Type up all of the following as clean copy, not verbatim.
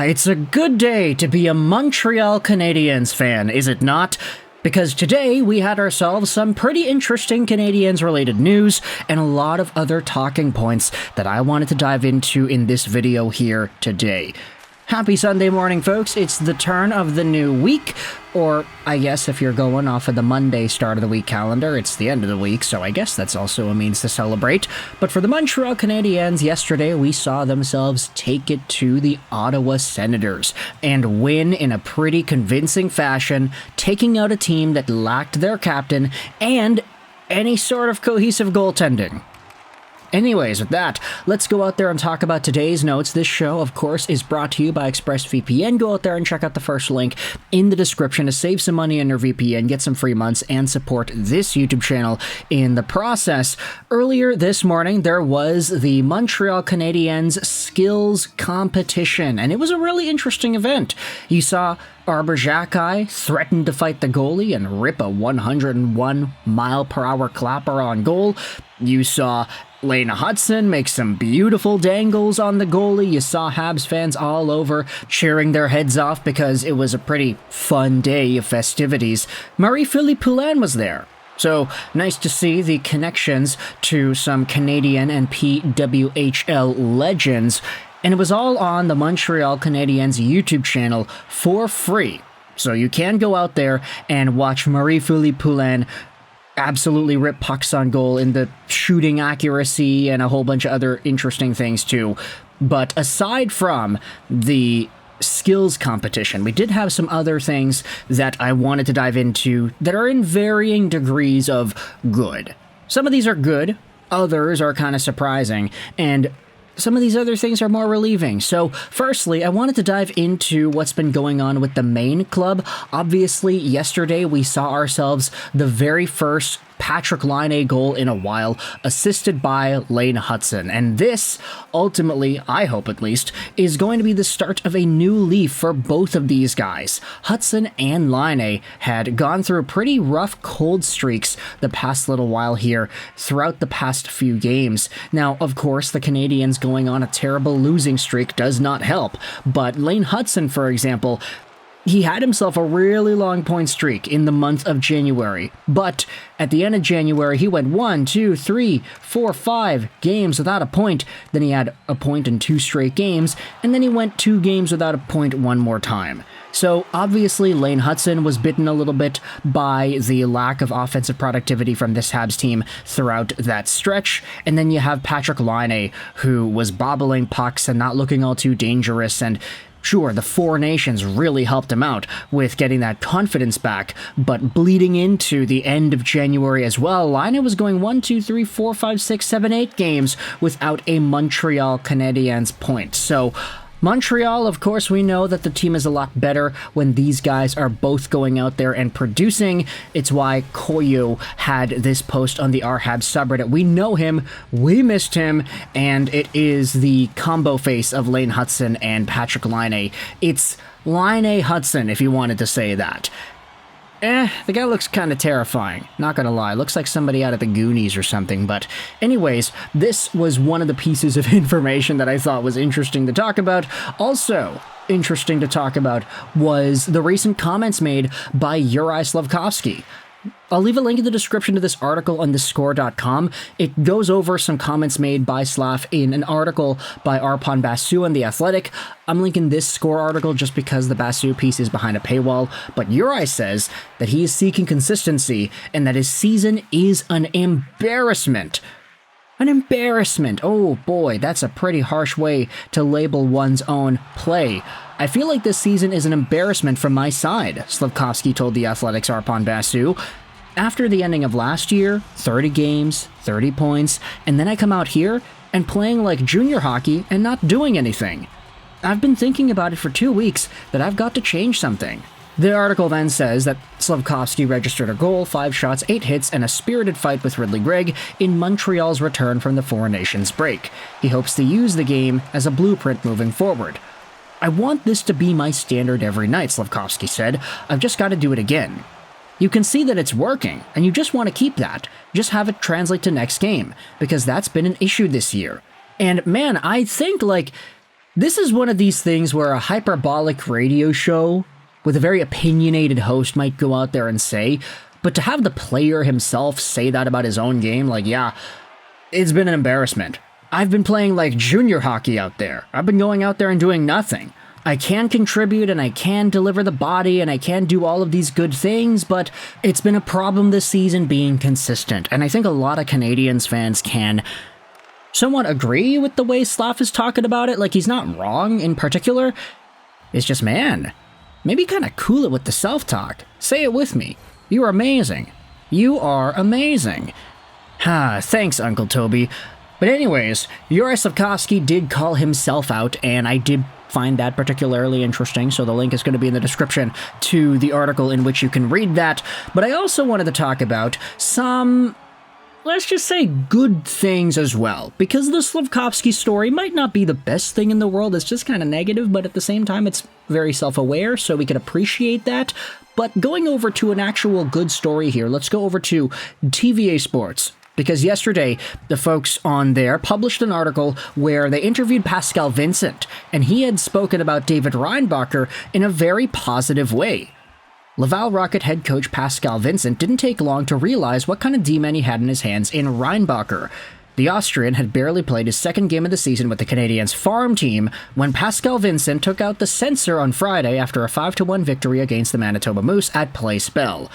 It's a good day to be a Montreal Canadiens fan, is it not? Because today we had ourselves some pretty interesting Canadiens-related news and a lot of other talking points that I wanted to dive into in this video here today. Happy Sunday morning, folks. It's the turn of the new week, or I guess if you're going off of the Monday start of the week calendar, it's the end of the week, so I guess that's also a means to celebrate. But for the Montreal Canadiens, yesterday we saw themselves take it to the Ottawa Senators and win in a pretty convincing fashion, taking out a team that lacked their captain and any sort of cohesive goaltending. Anyways, with that, let's go out there and talk about today's notes. This show, of course, is brought to you by ExpressVPN. Go out there and check out the first link in the description to save some money on your VPN, get some free months, and support this YouTube channel in the process. Earlier this morning, there was the Montreal Canadiens skills competition, and it was a really interesting event. You saw Arber Xhekaj threaten to fight the goalie and rip a 101-mile-per-hour clapper on goal. You saw Lane Hutson make some beautiful dangles on the goalie. You saw Habs fans all over cheering their heads off because it was a pretty fun day of festivities. Marie-Philippe Poulin was there. So, nice to see the connections to some Canadian and PWHL legends. And it was all on the Montreal Canadiens YouTube channel for free. So you can go out there and watch Marie-Philippe Poulin absolutely rip pucks on goal in the shooting accuracy and a whole bunch of other interesting things too. But aside from the skills competition, we did have some other things that I wanted to dive into that are in varying degrees of good. Some of these are good, others are kind of surprising, and some of these other things are more relieving. So, firstly, I wanted to dive into what's been going on with the main club. Obviously, yesterday we saw ourselves the very first Patrik Laine goal in a while, assisted by Lane Hutson. And this, ultimately, I hope at least, is going to be the start of a new leaf for both of these guys. Hutson and Laine had gone through pretty rough cold streaks the past little while here throughout the past few games. Now, of course, the Canadiens going on a terrible losing streak does not help, but Lane Hutson, for example, he had himself a really long point streak in the month of January, but at the end of January, he went 1, 2, 3, 4, 5 games without a point. Then he had a point in 2 straight games, and then he went 2 games without a point one more time. So obviously, Lane Hutson was bitten a little bit by the lack of offensive productivity from this Habs team throughout that stretch. And then you have Patrik Laine, who was bobbling pucks and not looking all too dangerous, and sure, the Four Nations really helped him out with getting that confidence back, but bleeding into the end of January as well, Laine was going 1, 2, 3, 4, 5, 6, 7, 8 games without a Montreal Canadiens point. So, Montreal, of course, we know that the team is a lot better when these guys are both going out there and producing. It's why Koyo had this post on the RHAB subreddit. We know him, we missed him, and it is the combo face of Lane Hutson and Patrik Laine. It's Laine Hutson, if you wanted to say that. The guy looks kind of terrifying, not gonna lie. Looks like somebody out of the Goonies or something, but anyways, this was one of the pieces of information that I thought was interesting to talk about. Also interesting to talk about was the recent comments made by Juraj Slafkovsky. I'll leave a link in the description to this article on thescore.com. It goes over some comments made by Slav in an article by Arpon Basu on The Athletic. I'm linking this Score article just because the Basu piece is behind a paywall, but Juraj says that he is seeking consistency and that his season is an embarrassment. An embarrassment. Oh boy, that's a pretty harsh way to label one's own play. I feel like this season is an embarrassment from my side, Slafkovsky told The Athletic's Arpon Basu. After the ending of last year, 30 games, 30 points, and then I come out here and playing like junior hockey and not doing anything. I've been thinking about it for 2 weeks that I've got to change something. The article then says that Slafkovsky registered a goal, 5 shots, 8 hits, and a spirited fight with Ridley Gregg in Montreal's return from the Four Nations break. He hopes to use the game as a blueprint moving forward. I want this to be my standard every night, Slafkovsky said. I've just got to do it again. You can see that it's working, and you just want to keep that. Just have it translate to next game, because that's been an issue this year. And man, I think, This is one of these things where a hyperbolic radio show with a very opinionated host might go out there and say, but to have the player himself say that about his own game, like, yeah, it's been an embarrassment. I've been playing like junior hockey out there. I've been going out there and doing nothing. I can contribute and I can deliver the body and I can do all of these good things, but it's been a problem this season being consistent. And I think a lot of Canadiens fans can somewhat agree with the way Slav is talking about it. Like, he's not wrong in particular. It's just, man, maybe kind of cool it with the self-talk. Say it with me. You are amazing. You are amazing. Thanks, Uncle Toby. But anyways, Juraj Slafkovsky did call himself out, and I did find that particularly interesting, so the link is going to be in the description to the article in which you can read that. But I also wanted to talk about some, let's just say, good things as well, because the Slafkovsky story might not be the best thing in the world. It's just kind of negative, but at the same time, it's very self-aware, so we can appreciate that. But going over to an actual good story here, let's go over to TVA Sports. Because yesterday, the folks on there published an article where they interviewed Pascal Vincent, and he had spoken about David Reinbacher in a very positive way. Laval Rocket head coach Pascal Vincent didn't take long to realize what kind of D-man he had in his hands in Reinbacher. The Austrian had barely played his second game of the season with the Canadiens farm team when Pascal Vincent took out the censor on Friday after a 5-1 victory against the Manitoba Moose at Play Spell.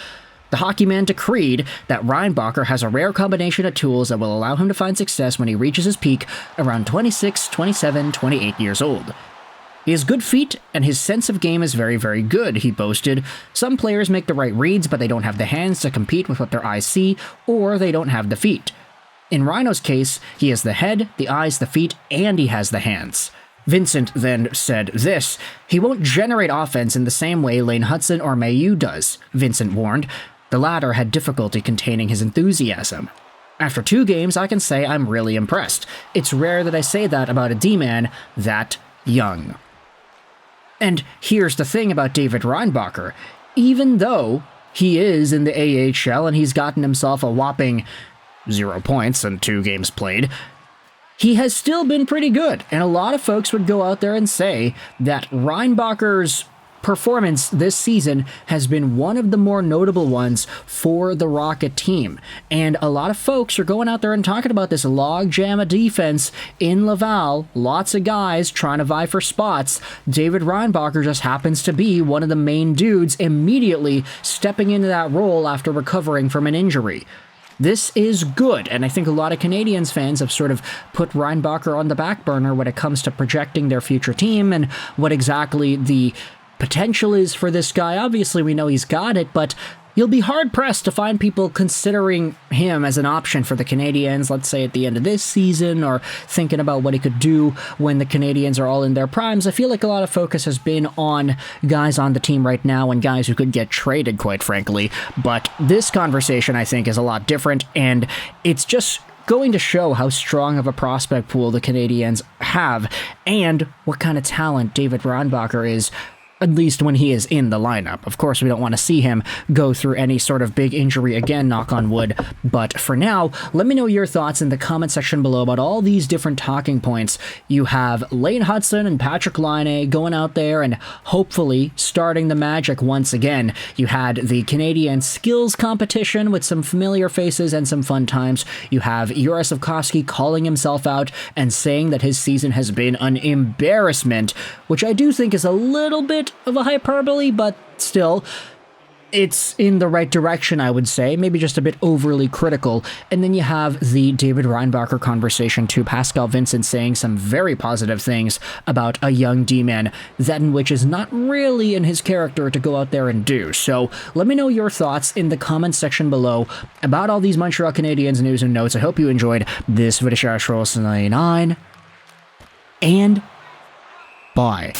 The hockey man decreed that Reinbacher has a rare combination of tools that will allow him to find success when he reaches his peak around 26, 27, 28 years old. He has good feet, and his sense of game is very, very good, he boasted. Some players make the right reads, but they don't have the hands to compete with what their eyes see, or they don't have the feet. In Rhino's case, he has the head, the eyes, the feet, and he has the hands. Vincent then said this: "He won't generate offense in the same way Lane Hutson or Mailloux does," Vincent warned. The latter had difficulty containing his enthusiasm. "After 2 games, I can say I'm really impressed. It's rare that I say that about a D-man that young." And here's the thing about David Reinbacher. Even though he is in the AHL and he's gotten himself a whopping 0 points in 2 games played, he has still been pretty good. And a lot of folks would go out there and say that Reinbacher's performance this season has been one of the more notable ones for the Rocket team. And a lot of folks are going out there and talking about this logjam of defense in Laval. Lots of guys trying to vie for spots. David Reinbacher just happens to be one of the main dudes immediately stepping into that role after recovering from an injury. This is good, and I think a lot of Canadiens fans have sort of put Reinbacher on the back burner when it comes to projecting their future team and what exactly the potential is for this guy. Obviously, we know he's got it, but you'll be hard-pressed to find people considering him as an option for the Canadiens, let's say at the end of this season, or thinking about what he could do when the Canadiens are all in their primes. I feel like a lot of focus has been on guys on the team right now and guys who could get traded, quite frankly. But this conversation, I think, is a lot different, and it's just going to show how strong of a prospect pool the Canadiens have and what kind of talent David Reinbacher is, at least when he is in the lineup. Of course, we don't want to see him go through any sort of big injury again, knock on wood. But for now, let me know your thoughts in the comment section below about all these different talking points. You have Lane Hutson and Patrik Laine going out there and hopefully starting the magic once again. You had the Canadian skills competition with some familiar faces and some fun times. You have Juraj Slafkovsky calling himself out and saying that his season has been an embarrassment, which I do think is a little bit of a hyperbole, but still, it's in the right direction, I would say. Maybe just a bit overly critical. And then you have the David Reinbacher conversation to Pascal Vincent saying some very positive things about a young D-man, that in which is not really in his character to go out there and do. So let me know your thoughts in the comments section below about all these Montreal Canadiens news and notes. I hope you enjoyed this video. And bye.